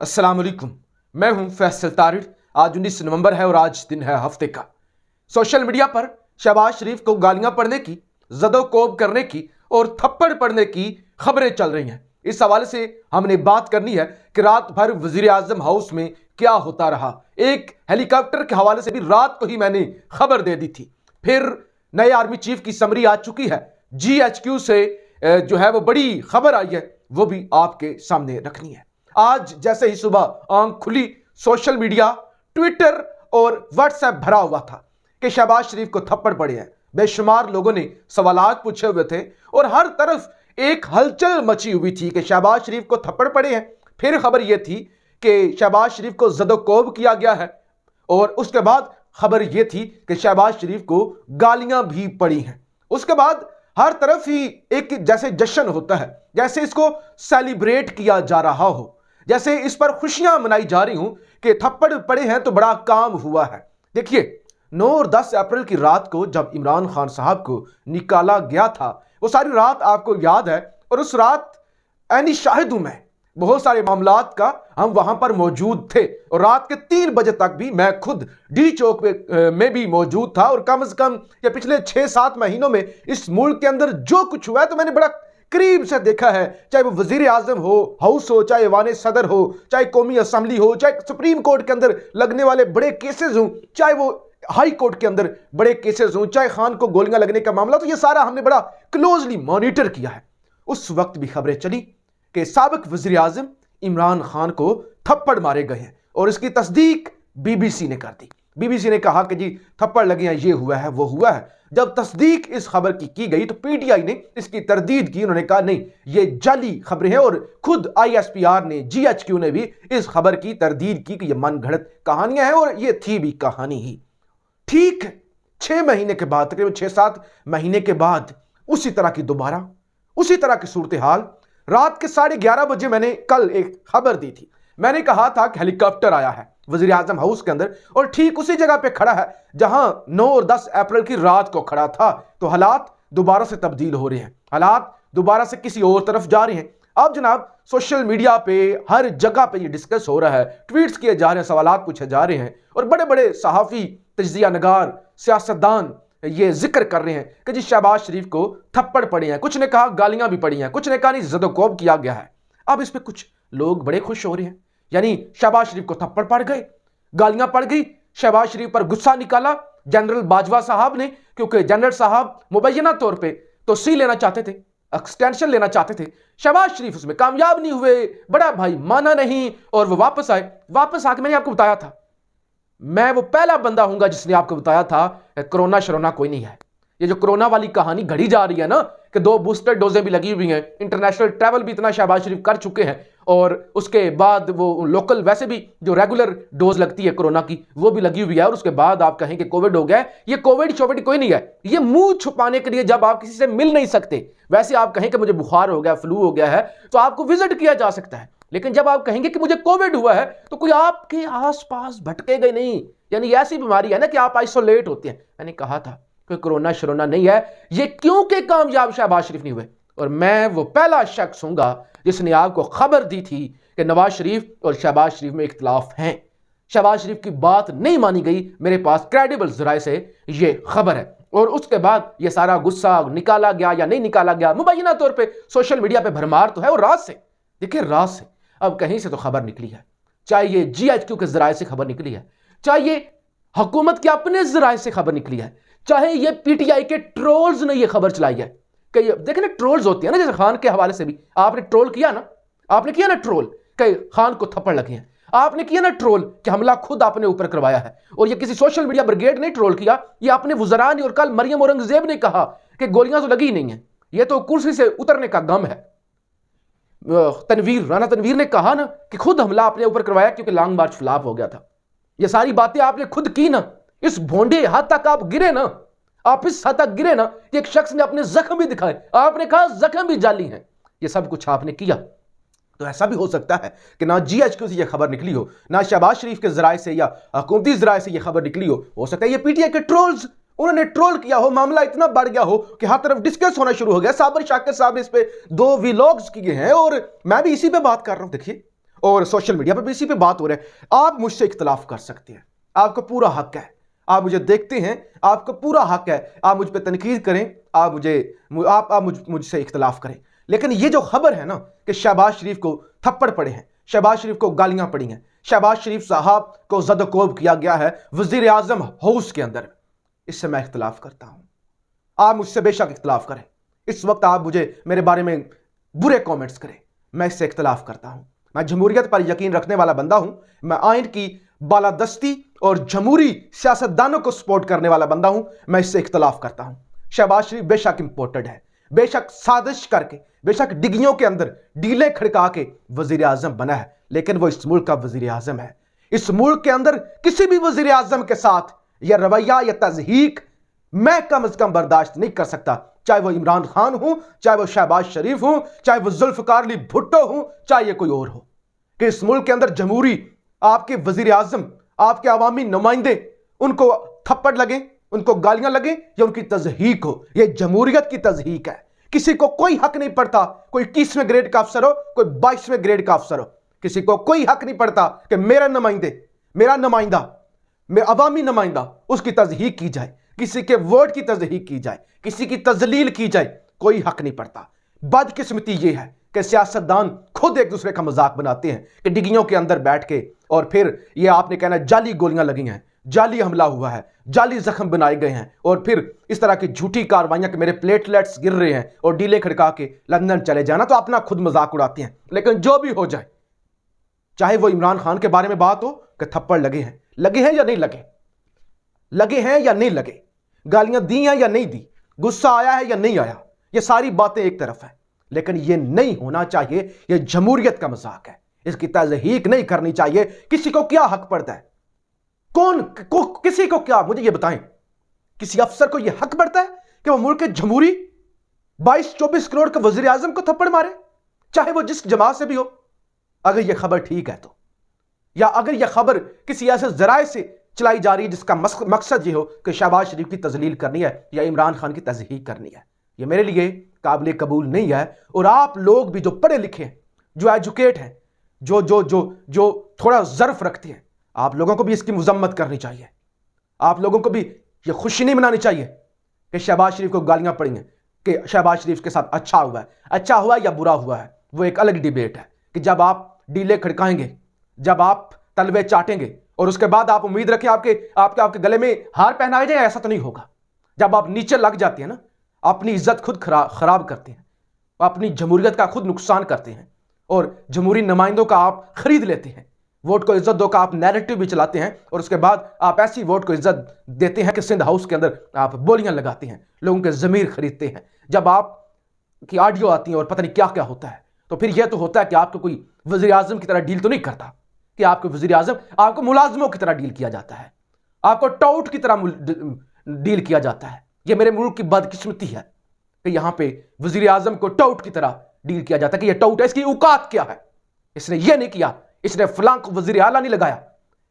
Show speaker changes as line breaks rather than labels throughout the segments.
अस्सलाम वालेकुम। मैं हूं फैसल तारिड़। आज 19 नवंबर है और आज दिन है हफ्ते का। सोशल मीडिया पर शहबाज शरीफ को गालियां पढ़ने की, जदोकोब करने की और थप्पड़ पढ़ने की खबरें चल रही हैं। इस हवाले से हमने बात करनी है कि रात भर वजीर आजम हाउस में क्या होता रहा। एक हेलीकॉप्टर के हवाले से भी रात को ही मैंने खबर दे दी थी। फिर नए आर्मी चीफ की समरी आ चुकी है। GHQ से जो है वो बड़ी खबर आई है, वो भी आपके सामने रखनी है। आज जैसे ही सुबह आंख खुली, सोशल मीडिया, ट्विटर और व्हाट्सएप भरा हुआ था कि शहबाज शरीफ को थप्पड़ पड़े हैं। बेशुमार लोगों ने सवालात पूछे हुए थे और हर तरफ एक हलचल मची हुई थी कि शहबाज शरीफ को थप्पड़ पड़े हैं। फिर खबर यह थी कि शहबाज शरीफ को जदोकोब किया गया है और उसके बाद खबर यह थी कि शहबाज शरीफ को गालियां भी पड़ी हैं। उसके बाद हर तरफ ही एक जैसे जश्न होता है, जैसे इसको सेलिब्रेट किया जा रहा हो, जैसे इस पर खुशियां मनाई जा रही हूं कि थप्पड़ पड़े हैं तो बड़ा काम हुआ है। देखिए, 9 और 10 अप्रैल की रात को जब इमरान खान साहब को निकाला गया था, वो सारी रात आपको याद है और उस रात ऐनी शाहिद हूं मैं, बहुत सारे मामलात का हम वहां पर मौजूद थे और रात के 3 बजे तक भी मैं खुद डी चौक में भी मौजूद था। और कम से कम ये पिछले 6-7 महीनों में इस मुल्क के अंदर जो कुछ हुआ है तो मैंने बड़ा करीब से देखा है। चाहे वो वजीर आजम हो, हाउस हो, चाहे ऐवान सदर हो, चाहे कौमी असम्बली हो, चाहे सुप्रीम कोर्ट के अंदर लगने वाले बड़े केसेस हों, चाहे वो हाई कोर्ट के अंदर बड़े केसेस हों, चाहे खान को गोलियां लगने का मामला, तो ये सारा हमने बड़ा क्लोजली मॉनिटर किया है। उस वक्त भी खबरें चली कि साबिक वजीर आजम इमरान खान को थप्पड़ मारे गए हैं और इसकी तस्दीक BBC ने कर दी। BBC ने कहा कि जी थप्पड़ लगे हैं, ये हुआ है, वो हुआ है। जब तस्दीक इस खबर की गई तो PTI ने इसकी तरदीद की। उन्होंने कहा नहीं, ये जाली खबरें हैं और खुद ISPR ने, GHQ ने भी इस खबर की तरदीद की कि ये मनगढ़ंत कहानियां हैं और ये थी भी कहानी ही। ठीक 6 महीने के बाद, तकरीबन 6-7 महीने के बाद उसी तरह की दोबारा उसी तरह की सूरत हाल। रात के 11:30 बजे मैंने कल एक खबर दी थी। मैंने कहा था कि हेलीकॉप्टर आया है वजीर आजम हाउस के अंदर और ठीक उसी जगह पे खड़ा है जहां 9 और 10 अप्रैल की रात को खड़ा था। तो हालात दोबारा से तब्दील हो रहे हैं, हालात दोबारा से किसी और तरफ जा रहे हैं। अब जनाब सोशल मीडिया पे हर जगह पे ये डिस्कस हो रहा है, ट्वीट्स किए जा रहे हैं, सवालात पूछे जा रहे हैं और बड़े बड़े सहाफ़ी, तज्ज़िया नगार, सियासतदान ये जिक्र कर रहे हैं कि जी शहबाज शरीफ को थप्पड़ पड़े हैं। कुछ ने कहा गालियां भी पड़ी हैं, कुछ ने कहा नहीं जदोकोब किया गया है। अब इस पे कुछ लोग बड़े खुश हो रहे हैं, यानी शहबाज शरीफ को थप्पड़ पड़ गए, गालियां पड़ गई। शहबाज शरीफ पर गुस्सा निकाला जनरल बाजवा साहब ने, क्योंकि जनरल साहब मुबैना तौर पे तो सी लेना चाहते थे, एक्सटेंशन लेना चाहते थे। शहबाज शरीफ उसमें कामयाब नहीं हुए, बड़ा भाई माना नहीं और वो वापस आए। वापस आके मैंने आपको बताया था, मैं वो पहला बंदा हूंगा जिसने आपको बताया था कोरोना शरोना कोई नहीं है। ये जो कोरोना वाली कहानी घड़ी जा रही है ना कि 2 बूस्टर डोजें भी लगी हुई हैं, इंटरनेशनल ट्रैवल भी इतना शहबाज शरीफ कर चुके हैं और उसके बाद वो लोकल वैसे भी जो रेगुलर डोज लगती है कोरोना की वो भी लगी हुई है और उसके बाद आप कहें कि कोविड हो गया है, ये कोविड कोई नहीं है। ये मुंह छुपाने के लिए जब आप किसी से मिल नहीं सकते, वैसे आप कहें कि मुझे बुखार हो गया, फ्लू हो गया है, तो आपको विजिट किया जा सकता है। लेकिन जब आप कहेंगे कि मुझे कोविड हुआ है तो कोई आपके आसपास भटकेगा नहीं, यानी ऐसी बीमारी है ना कि आप आइसोलेट होते हैं। मैंने कहा था कोई कोरोना शरोना नहीं है ये, क्योंकि कामयाब शहबाज शरीफ नहीं हुए। और मैं वो पहला शख्स हूंगा जिसने आपको खबर दी थी कि नवाज शरीफ और शहबाज शरीफ में इख्तिलाफ हैं। शहबाज शरीफ की बात नहीं मानी गई, मेरे पास क्रेडिबल जराए से ये खबर है। और उसके बाद ये सारा गुस्सा निकाला गया या नहीं निकाला गया, मुबैना तौर पे सोशल मीडिया पे भरमार तो है। और रात से, देखिए रात से अब कहीं से तो खबर निकली है, चाहे ये GHQ के जराए से खबर निकली है, चाहे ये हुकूमत के अपने जराए से खबर निकली है, चाहे ये PTI के ट्रोल्स ने ये खबर चलाई है कि देखें ना, ट्रोल्स होती है ना, जैसे खान के हवाले से भी आपने ट्रोल किया ना, आपने किया ना ट्रोल कि खान को थप्पड़ लगे हैं, आपने किया ना ट्रोल कि हमला खुद आपने ऊपर करवाया है। और ये किसी सोशल मीडिया ब्रिगेड ने ट्रोल किया, ये आपने वुज़रा ने, और कल मरियम औरंगजेब ने कहा कि गोलियां तो लगी नहीं है, ये तो कुर्सी से उतरने का गम है। राना तनवीर ने कहा ना कि खुद हमला आपने ऊपर करवाया क्योंकि लॉन्ग मार्च फ्लॉप हो गया था। ये सारी बातें आपने खुद की ना, इस भोंडे हद तक आप गिरे ना, आप इस हद तक गिरे ना, एक शख्स ने अपने जख्म भी दिखाए, आपने कहा जख्म भी जाली हैं, ये सब कुछ आपने किया। तो ऐसा भी हो सकता है कि ना GHQ से यह खबर निकली हो, ना शहबाज शरीफ के जराए से या हुकूमती जराए से यह खबर निकली हो सकता है ये PTI के ट्रोल्स, उन्होंने ट्रोल किया हो, मामला इतना बढ़ गया हो कि हर तरफ डिस्कस होना शुरू हो गया। साबर शाकिर साहब ने इस पे 2 व्लॉग्स किए हैं और मैं भी इसी पे बात कर रहा हूं। देखिए और सोशल मीडिया पर भी इसी पे बात हो रहा है। आप मुझसे इख्तलाफ कर सकते हैं, आपका पूरा हक है, आप मुझे देखते हैं, आपका पूरा हक है, आप मुझ पर तनकीद करें, आप मुझसे इख्तलाफ करें। लेकिन ये जो खबर है ना कि शहबाज शरीफ को थप्पड़ पड़े हैं, शहबाज शरीफ को गालियां पड़ी हैं, शहबाज शरीफ साहब को ज़द-ओ-कोब किया गया है वज़ीर आज़म हाउस के अंदर, इससे मैं इख्तलाफ करता हूं। आप मुझसे बेशक इख्तलाफ करें, इस वक्त आप मुझे मेरे बारे में बुरे कमेंट्स करें, मैं इससे इख्तलाफ करता हूं। मैं जमहूरियत पर यकीन रखने वाला बंदा हूं, मैं आइन की बालादस्ती और जमहूरी सियासतदानों को सपोर्ट करने वाला बंदा हूं, मैं इससे इख्तलाफ करता हूं। शहबाज शरीफ बेशक इंपोर्टेड है, बेशक साजिश करके, बेशक डिग्गियों के अंदर डीले खड़का के वजीर आजम बना है, लेकिन वो इस मुल्क का वजीर आजम है। इस मुल्क के अंदर किसी भी वजीर आजम के साथ यह रवैया या तज़हीक मैं कम अज कम बर्दाश्त नहीं कर सकता, चाहे वो इमरान खान हो, चाहे वो शहबाज शरीफ हो, चाहे वो जुल्फ़िकार अली भुट्टो हो, चाहे ये कोई और हो, कि इस मुल्क के अंदर जमहूरी आपके वजीर आजम, आपके अवामी नुमाइंदे, उनको थप्पड़ लगे, उनको गालियां लगे या उनकी तज़हीक हो। यह जमहूरियत की तज़हीक है। किसी को कोई हक नहीं पड़ता कोई 21वें ग्रेड का अफसर हो, कोई 22वें ग्रेड का अफसर हो, किसी को कोई हक नहीं पड़ता कि मेरा नुमाइंदा, मेरा अवामी नुमाइंदा, उसकी तज़हीक की जाए, किसी के वोट की तज़हीक की जाए, किसी की तजलील की जाए, कोई हक नहीं पड़ता। बदकिस्मती यह है कि सियासतदान खुद एक दूसरे का मजाक बनाते हैं कि डिग्गियों के अंदर बैठ के, और फिर यह आपने कहना जाली गोलियां लगी हैं, जाली हमला हुआ है, जाली जख्म बनाए गए हैं, और फिर इस तरह की झूठी कार्रवाइयां कि मेरे प्लेटलेट्स गिर रहे हैं और डीले खड़का के लंदन चले जाना, तो अपना खुद मजाक उड़ाते हैं। लेकिन जो भी हो जाए, चाहे वो इमरान खान के बारे में बात हो कि थप्पड़ लगे हैं या नहीं लगे, लगे हैं या नहीं लगे, गालियां दी हैं या नहीं दी, गुस्सा आया है या नहीं आया, ये सारी बातें एक तरफ है, लेकिन ये नहीं होना चाहिए। ये जमहूरियत का मजाक है, इसकी तज़हीक नहीं करनी चाहिए। किसी को क्या हक पड़ता है, किसी को क्या, मुझे ये बताएं, किसी अफसर को यह हक पड़ता है कि वो मुल्क के जमहूरी 22-24 करोड़ के वजीर आजम को थप्पड़ मारे, चाहे वो जिस जमात से भी हो? अगर यह खबर ठीक है तो, या अगर यह खबर किसी ऐसे जराए से चलाई जा रही है जिसका मकसद ये हो कि शहबाज शरीफ की तजलील करनी है या इमरान खान की तज़हीक करनी है, यह मेरे लिए काबिल कबूल नहीं है। और आप लोग भी जो पढ़े लिखे हैं, जो एजुकेट हैं, जो जो जो जो थोड़ा ज़र्फ रखते हैं, आप लोगों को भी इसकी मुजम्मत करनी चाहिए। आप लोगों को भी ये खुशी नहीं मनानी चाहिए कि शहबाज शरीफ को गालियां पड़ी हैं, कि शहबाज शरीफ के साथ अच्छा हुआ या बुरा हुआ है, वो एक अलग डिबेट है। कि जब आप डीले खड़काएंगे, जब आप तलवे चाटेंगे और उसके बाद आप उम्मीद रखें आपके गले में हार पहनाए जाए, ऐसा तो नहीं होगा। जब आप नीचे लग जाते हैं ना, अपनी इज्जत खुद खराब करते हैं, अपनी जमहूरियत का खुद नुकसान करते हैं, और जमहूरी नुमाइंदों का आप खरीद लेते हैं, वोट को इज्जत दो का आप नैरेटिव भी चलाते हैं, और उसके बाद आप ऐसी वोट को इज्जत देते हैं कि सिंध हाउस के अंदर आप बोलियां लगाते हैं, लोगों के ज़मीर खरीदते हैं। जब आप की ऑडियो आती है और पता नहीं क्या क्या होता है, तो फिर यह तो होता है कि आपको कोई वज़ीर आज़म की तरह डील तो नहीं करता, कि आपको वज़ीर आज़म, आपको मुलाजमों की तरह डील किया जाता है, आपको टाउट की तरह डील किया जाता है। यह मेरे मुल्क की बदकिस्मती है कि यहाँ पे वज़ीर आज़म को टाउट की तरह डील किया जाता है कि यह टाउट है, इसकी औकात क्या है, इसने यह नहीं किया, इसने फलां को वज़ीर आला नहीं लगाया,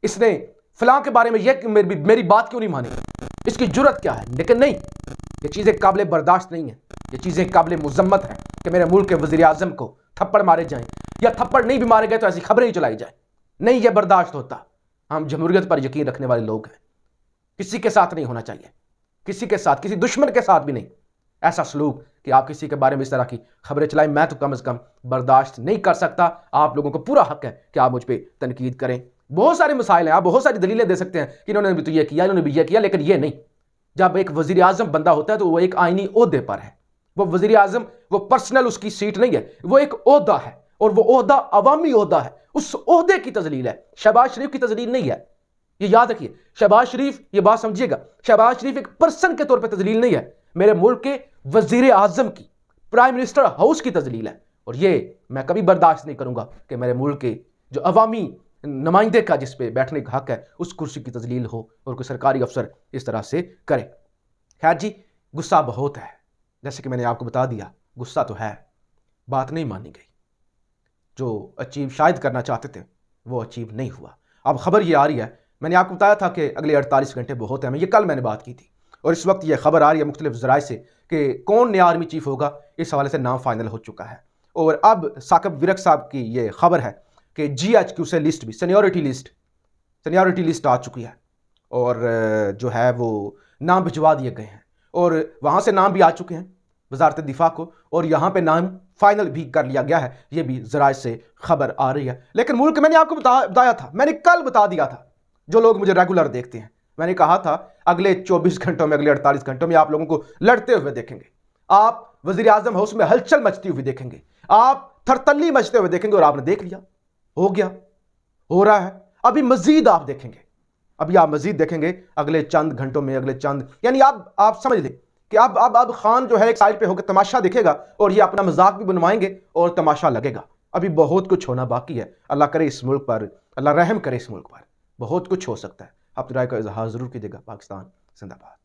इसने फलां के बारे में यह मेरी बात क्यों नहीं मानी, इसकी जुर्रत क्या है। लेकिन नहीं, ये चीज़ें काबिल बर्दाश्त नहीं है, ये चीज़ें काबिल मुज़म्मत है कि मेरे मुल्क के वज़ीर आज़म को थप्पड़ मारे जाएं, या थप्पड़ नहीं भी मारे गए तो ऐसी खबरें ही चलाई जाए। नहीं, यह बर्दाश्त होता। हम जमहूरियत पर यकीन रखने वाले लोग हैं, किसी के साथ नहीं होना चाहिए, किसी के साथ, किसी दुश्मन के साथ भी नहीं ऐसा सलूक कि आप किसी के बारे में इस तरह की खबरें चलाएं। मैं तो कम से कम बर्दाश्त नहीं कर सकता। आप लोगों को पूरा हक है कि आप मुझ पर तनकीद करें। बहुत सारे मसाइल हैं, आप बहुत सारी दलीलें दे सकते हैं कि इन्होंने भी तो ये किया, इन्होंने भी ये किया, लेकिन ये नहीं। जब एक वज़ीर आज़म बंदा होता है तो वो एक आईनी ओहदे पर है। वो वज़ीर आज़म, वो पर्सनल उसकी सीट नहीं है, वो एक ओहदा है, और वो ओहदा अवामी ओहदा है। उस ओहदे की तजलील है, शहबाज शरीफ की तजलील नहीं है। ये याद रखिए, शहबाज शरीफ, ये बात समझिएगा, शहबाज शरीफ एक पर्सन के तौर पर तजलील नहीं है, मेरे मुल्क के वज़ीर आज़म की, प्राइम मिनिस्टर हाउस की तजलील है। और ये मैं कभी बर्दाश्त नहीं करूंगा कि मेरे मुल्क के जो अवामी नुमाइंदे का जिस पे बैठने का हक है उस कुर्सी की तजलील हो और कोई सरकारी अफसर इस तरह से करे। खैर जी, गुस्सा बहुत है, जैसे कि मैंने आपको बता दिया, गुस्सा तो है, बात नहीं मानी गई। जो अचीव शायद करना चाहते थे वो अचीव नहीं हुआ। अब खबर ये आ रही है, मैंने आपको बताया था कि अगले 48 घंटे बहुत है, ये कल मैंने बात की थी, और इस वक्त ये खबर आ रही है मुख्तलिफ ज़राए से कि कौन नया आर्मी चीफ होगा। इस हवाले से नाम फाइनल हो चुका है, और अब साकिब विरक साहब की ये खबर है कि GHQ से लिस्ट भी सीनियरिटी लिस्ट आ चुकी है और जो है वो नाम भिजवा दिए गए हैं और वहाँ से नाम भी आ चुके हैं वजारत दिफा को और यहाँ पे नाम फाइनल भी कर लिया गया है। ये भी ज़राए से खबर आ रही है। लेकिन मुल्क मैंने आपको बताया था, मैंने कल बता दिया था, जो लोग मुझे रेगुलर देखते हैं, मैंने कहा था अगले 24 घंटों में, अगले 48 घंटों में आप लोगों को लड़ते हुए देखेंगे, आप वज़ीर आज़म हाउस में हलचल मचती हुई देखेंगे, आप थरतल्ली मचते हुए देखेंगे। और आपने देख लिया, हो गया, हो रहा है। अभी मजीद आप देखेंगे, अभी आप मजीद देखेंगे अगले चंद घंटों में, अगले चंद, यानी आप समझ लें कि अब खान जो है एक साइड पे होकर तमाशा देखेगा और ये अपना मजाक भी बनवाएंगे और तमाशा लगेगा। अभी बहुत कुछ होना बाकी है। अल्लाह करे इस मुल्क पर, अल्लाह रहम करे इस मुल्क पर, बहुत कुछ हो सकता है। अपनी राय का इजहार जरूर कीजिएगा। पाकिस्तान जिंदाबाद।